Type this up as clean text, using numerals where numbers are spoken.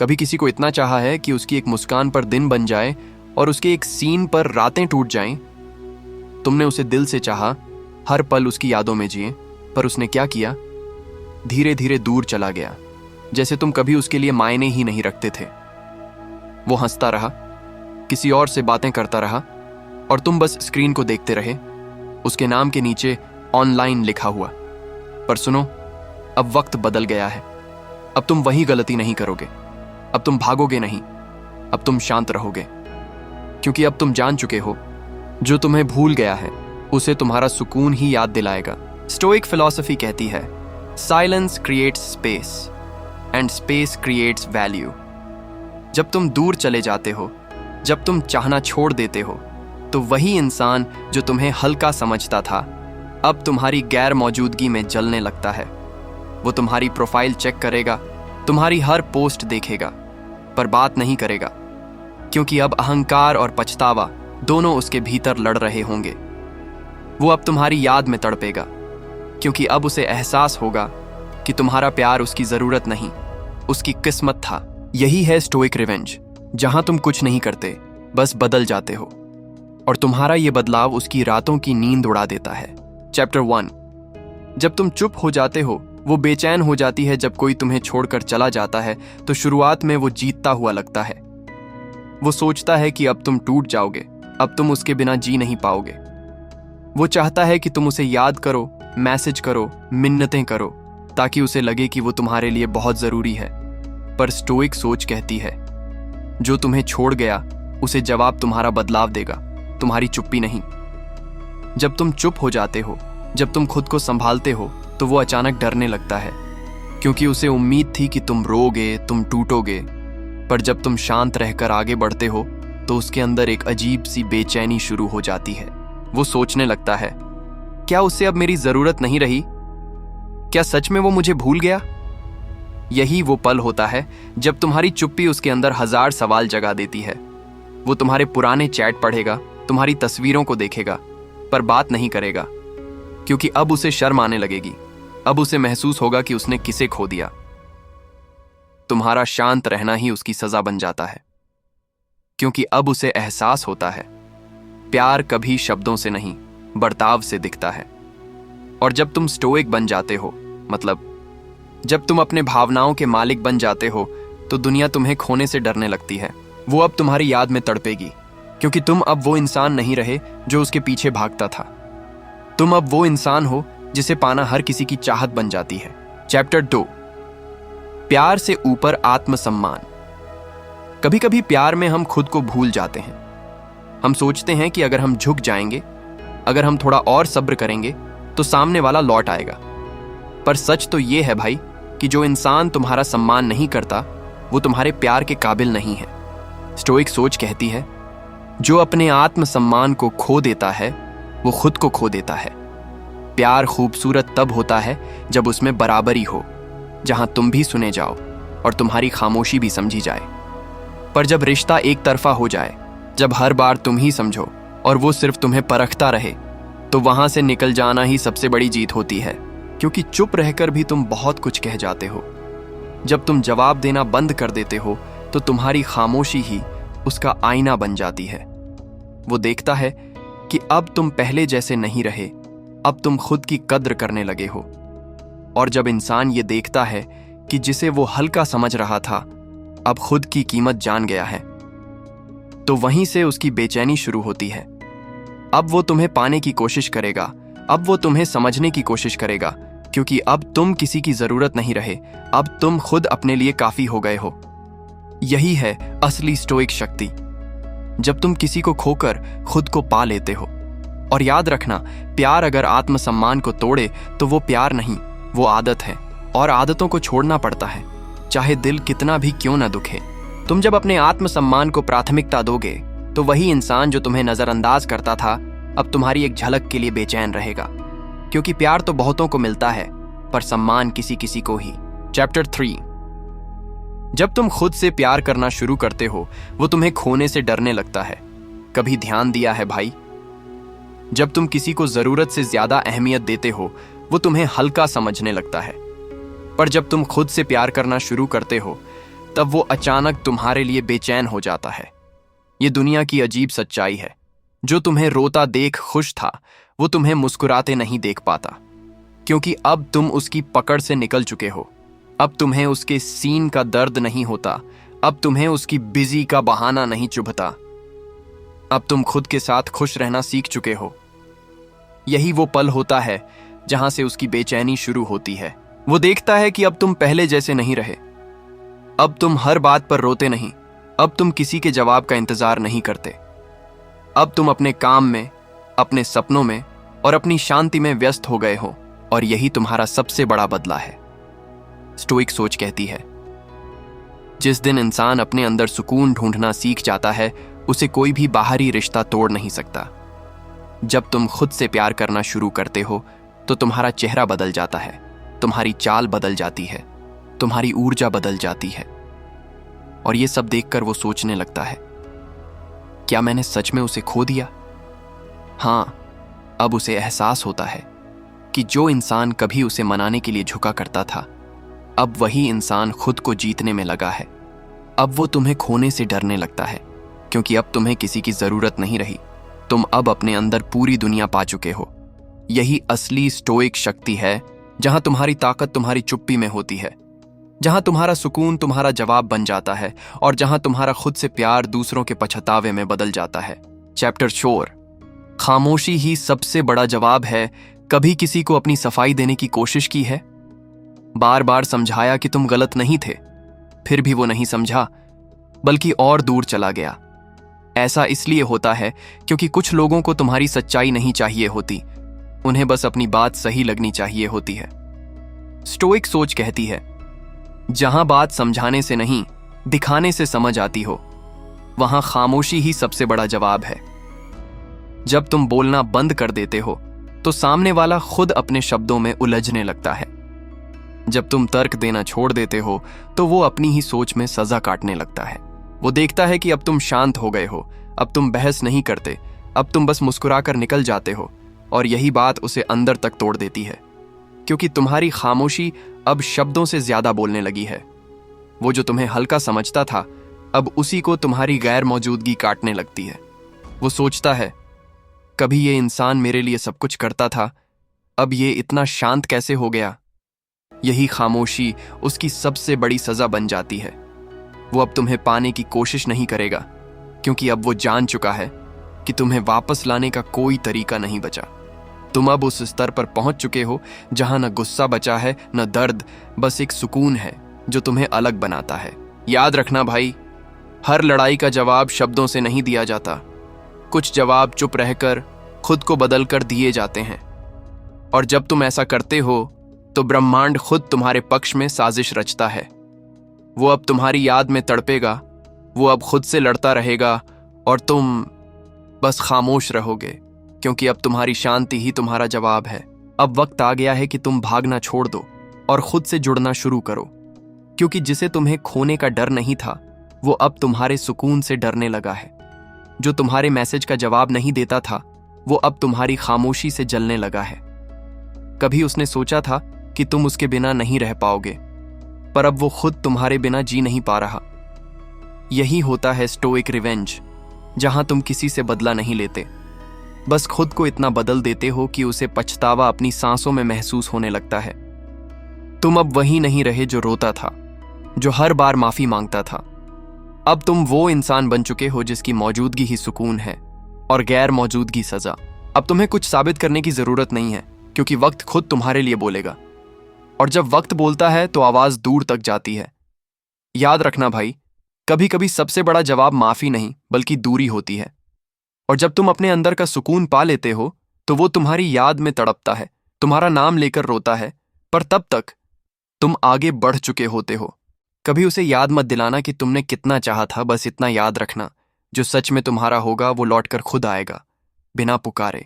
कभी किसी को इतना चाहा है कि उसकी एक मुस्कान पर दिन बन जाए और उसके एक सीन पर रातें टूट जाएं? तुमने उसे दिल से चाहा, हर पल उसकी यादों में जिए, पर उसने क्या किया? धीरे धीरे दूर चला गया, जैसे तुम कभी उसके लिए मायने ही नहीं रखते थे। वो हंसता रहा, किसी और से बातें करता रहा, और तुम बस स्क्रीन को देखते रहे, उसके नाम के नीचे ऑनलाइन लिखा हुआ। पर सुनो, अब वक्त बदल गया है। अब तुम वही गलती नहीं करोगे। अब तुम भागोगे नहीं, अब तुम शांत रहोगे, क्योंकि अब तुम जान चुके हो, जो तुम्हें भूल गया है उसे तुम्हारा सुकून ही याद दिलाएगा। स्टोइक फिलॉसफी कहती है, silence creates space and space creates value. जब तुम दूर चले जाते हो, जब तुम चाहना छोड़ देते हो, तो वही इंसान जो तुम्हें हल्का समझता था अब तुम्हारी गैर मौजूदगी में जलने लगता है। वो तुम्हारी प्रोफाइल चेक करेगा, तुम्हारी हर पोस्ट देखेगा, पर बात नहीं करेगा, क्योंकि अब अहंकार और पछतावा दोनों उसके भीतर लड़ रहे होंगे। वो अब तुम्हारी याद में तड़पेगा, क्योंकि अब उसे एहसास होगा कि तुम्हारा प्यार उसकी जरूरत नहीं, उसकी किस्मत था। यही है स्टोइक रिवेंज, जहां तुम कुछ नहीं करते, बस बदल जाते हो, और तुम्हारा ये बदलाव उसकी रातों की नींद उड़ा देता है। चैप्टर 1। जब तुम चुप हो जाते हो, वो बेचैन हो जाती है। जब कोई तुम्हें छोड़कर चला जाता है तो शुरुआत में वो जीतता हुआ लगता है। वो सोचता है कि अब तुम टूट जाओगे, अब तुम उसके बिना जी नहीं पाओगे। वो चाहता है कि तुम उसे याद करो, मैसेज करो, मिन्नतें करो, ताकि उसे लगे कि वो तुम्हारे लिए बहुत जरूरी है। पर स्टोइक सोच कहती है, जो तुम्हें छोड़ गया उसे जवाब तुम्हारा बदलाव देगा, तुम्हारी चुप्पी नहीं। जब तुम चुप हो जाते हो, जब तुम खुद को संभालते हो, तो वो अचानक डरने लगता है, क्योंकि उसे उम्मीद थी कि तुम रोगे, तुम टूटोगे। पर जब तुम शांत रहकर आगे बढ़ते हो, तो उसके अंदर एक अजीब सी बेचैनी शुरू हो जाती है। वो सोचने लगता है, क्या उसे अब मेरी जरूरत नहीं रही? क्या सच में वो मुझे भूल गया? यही वो पल होता है जब तुम्हारी चुप्पी उसके अंदर 1000 सवाल जगा देती है। वो तुम्हारे पुराने चैट पढ़ेगा, तुम्हारी तस्वीरों को देखेगा, पर बात नहीं करेगा, क्योंकि अब उसे शर्म आने लगेगी। अब उसे महसूस होगा कि उसने किसे खो दिया। तुम्हारा शांत रहना ही उसकी सजा बन जाता है, क्योंकि अब उसे एहसास होता है, प्यार कभी शब्दों से नहीं, बर्ताव से दिखता है। और जब तुम स्टोइक बन जाते हो, मतलब जब तुम अपने भावनाओं के मालिक बन जाते हो, तो दुनिया तुम्हें खोने से डरने लगती है। वो अब तुम्हारी याद में तड़पेगी, क्योंकि तुम अब वो इंसान नहीं रहे जो उसके पीछे भागता था। तुम अब वो इंसान हो जिसे पाना हर किसी की चाहत बन जाती है। चैप्टर 2। प्यार से ऊपर आत्मसम्मान। कभी कभी प्यार में हम खुद को भूल जाते हैं। हम सोचते हैं कि अगर हम झुक जाएंगे, अगर हम थोड़ा और सब्र करेंगे, तो सामने वाला लौट आएगा। पर सच तो ये है भाई, कि जो इंसान तुम्हारा सम्मान नहीं करता, वो तुम्हारे प्यार के काबिल नहीं है। स्टोइक सोच कहती है, जो अपने आत्मसम्मान को खो देता है, वो खुद को खो देता है। प्यार खूबसूरत तब होता है जब उसमें बराबरी हो, जहां तुम भी सुने जाओ और तुम्हारी खामोशी भी समझी जाए। पर जब रिश्ता एक तरफा हो जाए, जब हर बार तुम ही समझो और वो सिर्फ तुम्हें परखता रहे, तो वहां से निकल जाना ही सबसे बड़ी जीत होती है, क्योंकि चुप रहकर भी तुम बहुत कुछ कह जाते हो। जब तुम जवाब देना बंद कर देते हो, तो तुम्हारी खामोशी ही उसका आईना बन जाती है। वो देखता है कि अब तुम पहले जैसे नहीं रहे, अब तुम खुद की कद्र करने लगे हो। और जब इंसान ये देखता है कि जिसे वो हल्का समझ रहा था, अब खुद की कीमत जान गया है, तो वहीं से उसकी बेचैनी शुरू होती है। अब वो तुम्हें पाने की कोशिश करेगा, अब वो तुम्हें समझने की कोशिश करेगा, क्योंकि अब तुम किसी की जरूरत नहीं रहे, अब तुम खुद अपने लिए काफी हो गए हो। यही है असली स्टोइक शक्ति, जब तुम किसी को खोकर खुद को पा लेते हो। और याद रखना, प्यार अगर आत्मसम्मान को तोड़े तो वो प्यार नहीं, वो आदत है, और आदतों को छोड़ना पड़ता है, चाहे दिल कितना भी क्यों ना दुखे। तुम जब अपने आत्मसम्मान को प्राथमिकता दोगे, तो वही इंसान जो तुम्हें नजरअंदाज करता था, अब तुम्हारी एक झलक के लिए बेचैन रहेगा, क्योंकि प्यार तो बहुतों को मिलता है, पर सम्मान किसी किसी को ही। चैप्टर 3। जब तुम खुद से प्यार करना शुरू करते हो, वो तुम्हें खोने से डरने लगता है। कभी ध्यान दिया है भाई, जब तुम किसी को जरूरत से ज्यादा अहमियत देते हो, वो तुम्हें हल्का समझने लगता है। पर जब तुम खुद से प्यार करना शुरू करते हो, तब वो अचानक तुम्हारे लिए बेचैन हो जाता है। ये दुनिया की अजीब सच्चाई है। जो तुम्हें रोता देख खुश था, वो तुम्हें मुस्कुराते नहीं देख पाता, क्योंकि अब तुम उसकी पकड़ से निकल चुके हो। अब तुम्हें उसके सीन का दर्द नहीं होता, अब तुम्हें उसकी बिजी का बहाना नहीं चुभता। अब तुम खुद के साथ खुश रहना सीख चुके हो। यही वो पल होता है जहां से उसकी बेचैनी शुरू होती है। वो देखता है कि अब तुम पहले जैसे नहीं रहे। अब तुम हर बात पर रोते नहीं, अब तुम किसी के जवाब का इंतजार नहीं करते। अब तुम अपने काम में, अपने सपनों में और अपनी शांति में व्यस्त हो गए हो, और यही तुम्हारा सबसे बड़ा बदला है। स्टोइक सोच कहती है, जिस दिन इंसान अपने अंदर सुकून ढूंढना सीख जाता है, उसे कोई भी बाहरी रिश्ता तोड़ नहीं सकता। जब तुम खुद से प्यार करना शुरू करते हो तो तुम्हारा चेहरा बदल जाता है, तुम्हारी चाल बदल जाती है, तुम्हारी ऊर्जा बदल जाती है। और ये सब देखकर वो सोचने लगता है, क्या मैंने सच में उसे खो दिया? हाँ, अब उसे एहसास होता है कि जो इंसान कभी उसे मनाने के लिए झुका करता था, अब वही इंसान खुद को जीतने में लगा है। अब वो तुम्हें खोने से डरने लगता है, क्योंकि अब तुम्हें किसी की जरूरत नहीं रही। तुम अब अपने अंदर पूरी दुनिया पा चुके हो। यही असली स्टोइक शक्ति है, जहां तुम्हारी ताकत तुम्हारी चुप्पी में होती है, जहां तुम्हारा सुकून तुम्हारा जवाब बन जाता है, और जहां तुम्हारा खुद से प्यार दूसरों के पछतावे में बदल जाता है। चैप्टर 4, खामोशी ही सबसे बड़ा जवाब है। कभी किसी को अपनी सफाई देने की कोशिश की है? बार बार समझाया कि तुम गलत नहीं थे, फिर भी वो नहीं समझा, बल्कि और दूर चला गया। ऐसा इसलिए होता है क्योंकि कुछ लोगों को तुम्हारी सच्चाई नहीं चाहिए होती, उन्हें बस अपनी बात सही लगनी चाहिए होती है। स्टोइक सोच कहती है, जहां बात समझाने से नहीं, दिखाने से समझ आती हो, वहां खामोशी ही सबसे बड़ा जवाब है। जब तुम बोलना बंद कर देते हो तो सामने वाला खुद अपने शब्दों में उलझने लगता है। जब तुम तर्क देना छोड़ देते हो तो वो अपनी ही सोच में सजा काटने लगता है। वो देखता है कि अब तुम शांत हो गए हो, अब तुम बहस नहीं करते, अब तुम बस मुस्कुराकर निकल जाते हो, और यही बात उसे अंदर तक तोड़ देती है, क्योंकि तुम्हारी खामोशी अब शब्दों से ज्यादा बोलने लगी है। वो जो तुम्हें हल्का समझता था, अब उसी को तुम्हारी गैर मौजूदगी काटने लगती है। वो सोचता है, कभी ये इंसान मेरे लिए सब कुछ करता था, अब ये इतना शांत कैसे हो गया? यही खामोशी उसकी सबसे बड़ी सजा बन जाती है। वो अब तुम्हें पाने की कोशिश नहीं करेगा, क्योंकि अब वो जान चुका है कि तुम्हें वापस लाने का कोई तरीका नहीं बचा। तुम अब उस स्तर पर पहुंच चुके हो जहां न गुस्सा बचा है, न दर्द, बस एक सुकून है जो तुम्हें अलग बनाता है। याद रखना भाई, हर लड़ाई का जवाब शब्दों से नहीं दिया जाता। कुछ जवाब चुप रहकर, खुद को बदल कर दिए जाते हैं, और जब तुम ऐसा करते हो तो ब्रह्मांड खुद तुम्हारे पक्ष में साजिश रचता है। वो अब तुम्हारी याद में तड़पेगा, वो अब खुद से लड़ता रहेगा, और तुम बस खामोश रहोगे, क्योंकि अब तुम्हारी शांति ही तुम्हारा जवाब है। अब वक्त आ गया है कि तुम भागना छोड़ दो और खुद से जुड़ना शुरू करो, क्योंकि जिसे तुम्हें खोने का डर नहीं था, वो अब तुम्हारे सुकून से डरने लगा है। जो तुम्हारे मैसेज का जवाब नहीं देता था, वो अब तुम्हारी खामोशी से जलने लगा है। कभी उसने सोचा था कि तुम उसके बिना नहीं रह पाओगे, पर अब वो खुद तुम्हारे बिना जी नहीं पा रहा। यही होता है स्टोइक रिवेंज, जहां तुम किसी से बदला नहीं लेते, बस खुद को इतना बदल देते हो कि उसे पछतावा अपनी सांसों में महसूस होने लगता है। तुम अब वही नहीं रहे जो रोता था, जो हर बार माफी मांगता था। अब तुम वो इंसान बन चुके हो जिसकी मौजूदगी ही सुकून है और गैर मौजूदगी सजा। अब तुम्हें कुछ साबित करने की जरूरत नहीं है, क्योंकि वक्त खुद तुम्हारे लिए बोलेगा, और जब वक्त बोलता है तो आवाज दूर तक जाती है। याद रखना भाई, कभी कभी सबसे बड़ा जवाब माफी नहीं बल्कि दूरी होती है, और जब तुम अपने अंदर का सुकून पा लेते हो तो वो तुम्हारी याद में तड़पता है, तुम्हारा नाम लेकर रोता है, पर तब तक तुम आगे बढ़ चुके होते हो। कभी उसे याद मत दिलाना कि तुमने कितना चाहा था, बस इतना याद रखना, जो सच में तुम्हारा होगा वो लौटकर खुद आएगा, बिना पुकारे।